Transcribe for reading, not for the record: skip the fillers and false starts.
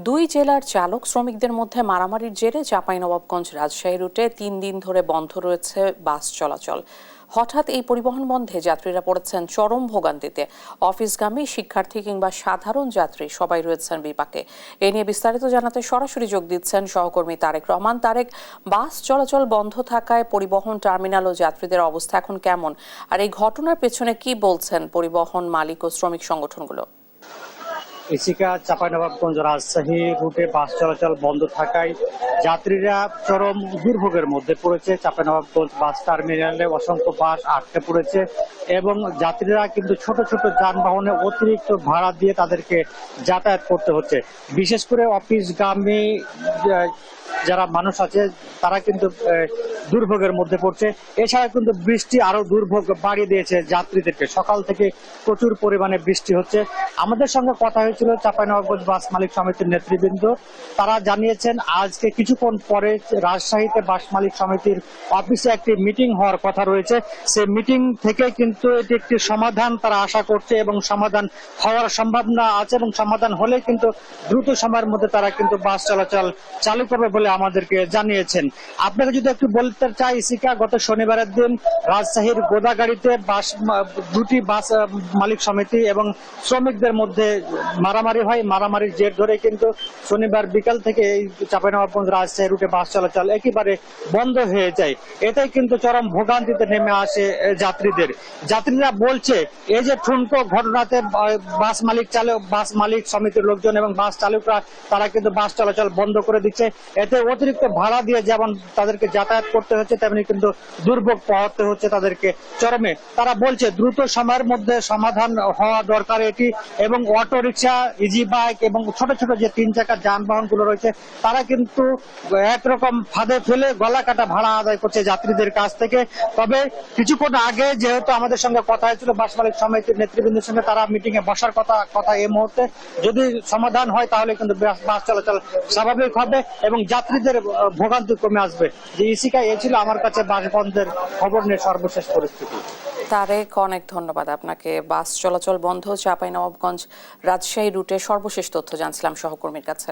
দুই জেলার চালক শ্রমিকদের মধ্যে মারামারির জেরে চাঁপাইনবাবগঞ্জ রাজশাহী রুটে ৩ দিন ধরে বন্ধ রয়েছে বাস চলাচল। হঠাৎ এই পরিবহন বন্ধে যাত্রীরা পড়েছেন চরম ভোগান্তিতে। অফিসগামী, শিক্ষার্থী কিংবা সাধারণ যাত্রী সবাই রয়েছেন বিপাকে। এ নিয়ে বিস্তারিত জানাতে সরাসরি যোগ দিচ্ছেন সহকর্মী তারেক রহমান। তারেক, বাস চলাচল বন্ধ থাকায় পরিবহন টার্মিনাল ও যাত্রীদের অবস্থা এখন কেমন, আর এই ঘটনার পেছনে কি বলছেন পরিবহন মালিক ও শ্রমিক সংগঠনগুলো? ইসিকা চাঁপাইনবাবগঞ্জ রাজশাহী রুটে বাস চলাচল বন্ধ থাকায় যাত্রীরা চরম দুর্ভোগের মধ্যে পড়েছে। চাঁপাইনবাবগঞ্জ বাস টার্মিনালে অসংখ্য বাস আটকে পড়েছে এবং যাত্রীরা কিন্তু ছোট ছোট যানবাহনে অতিরিক্ত ভাড়া দিয়ে তাদেরকে যাতায়াত করতে হচ্ছে। বিশেষ করে অফিসগামী যারা মানুষ আছে তারা কিন্তু দুর্ভোগের মধ্যে পড়ছে। এছাড়া কিন্তু বৃষ্টি আরো দুর্ভোগ বাড়িয়ে দিয়েছে যাত্রীদেরকে। সকাল থেকে প্রচুর পরিমাণে বৃষ্টি হচ্ছে। আমাদের সঙ্গে কথা হয়েছিল চাঁপাইনবাবগঞ্জ বাস মালিক সমিতির নেতৃবৃন্দ। তারা জানিয়েছেন আজকে কিছুক্ষণ পরে রাজশাহীতে বাস মালিক সমিতির অফিসে একটি মিটিং হওয়ার কথা রয়েছে। সেই মিটিং থেকে কিন্তু এটি একটি সমাধান তারা আশা করছে এবং সমাধান হওয়ার সম্ভাবনা আছে এবং সমাধান হলে কিন্তু দ্রুত সময়ের মধ্যে তারা কিন্তু বাস চলাচল চালু করবে বলে আমাদেরকে জানিয়েছেন। আপনাকে যদি একটু বলতে চাই, ইসিকা গত শনিবারের দিন রাজশাহীর গোদাগাড়িতে দুটি বাস মালিক সমিতি এবং শ্রমিকদের মধ্যে মারামারি হয়। মারামারির জের ধরে কিন্তু শনিবার বিকাল থেকে এই চাঁপাইনবাবগঞ্জ রাজশাহী রুটে বাস চলাচল একেবারে বন্ধ হয়ে যায়। এটাই কিন্তু চরম ভোগান্তিতে নেমে আসে যাত্রীরা বলছে এই যে ঠুনকো ঘটনাতে বাস মালিক সমিতির লোকজন এবং বাস চালকরা তারা কিন্তু বাস চলাচল বন্ধ করে দিচ্ছে। এতে অতিরিক্ত ভাড়া দিয়ে যেমন তাদেরকে যাতায়াত করতে হচ্ছে তেমনি কিন্তু দুর্ভোগ পোহাতে হচ্ছে তাদেরকে চরমে। তারা বলছে দ্রুত সময়ের মধ্যে সমাধান হওয়া দরকার এটি, এবং অটো রিক্সা, ইজি বাইক এবং ছোট ছোট যে 3 চাকার যানবাহন গুলো রয়েছে তারা কিন্তু একরকম ফাঁদে ফেলে গলা কাটা ভাড়া আদায় করছে যাত্রীদের কাছ থেকে। তবে কিছুক্ষণ আগে যেহেতু আমাদের সঙ্গে কথা হয়েছিল বাস মালিক সমিতির নেতৃবৃন্দের সঙ্গে, তারা মিটিং এ বসার কথা এই মুহূর্তে যদি সমাধান হয় তাহলে কিন্তু বাস চলাচল স্বাভাবিক হবে এবং যাত্রীদের ভোগান্তি কমে আসবে। যে ইসিকা এই ছিল আমার কাছে বাস বন্ধের খবর নিয়ে সর্বশেষ পরিস্থিতি। তারেক, অনেক ধন্যবাদ আপনাকে। বাস চলাচল বন্ধ চাঁপাইনবাবগঞ্জ রাজশাহী রুটে সর্বশেষ তথ্য জানছিলাম সহকর্মীর কাছে।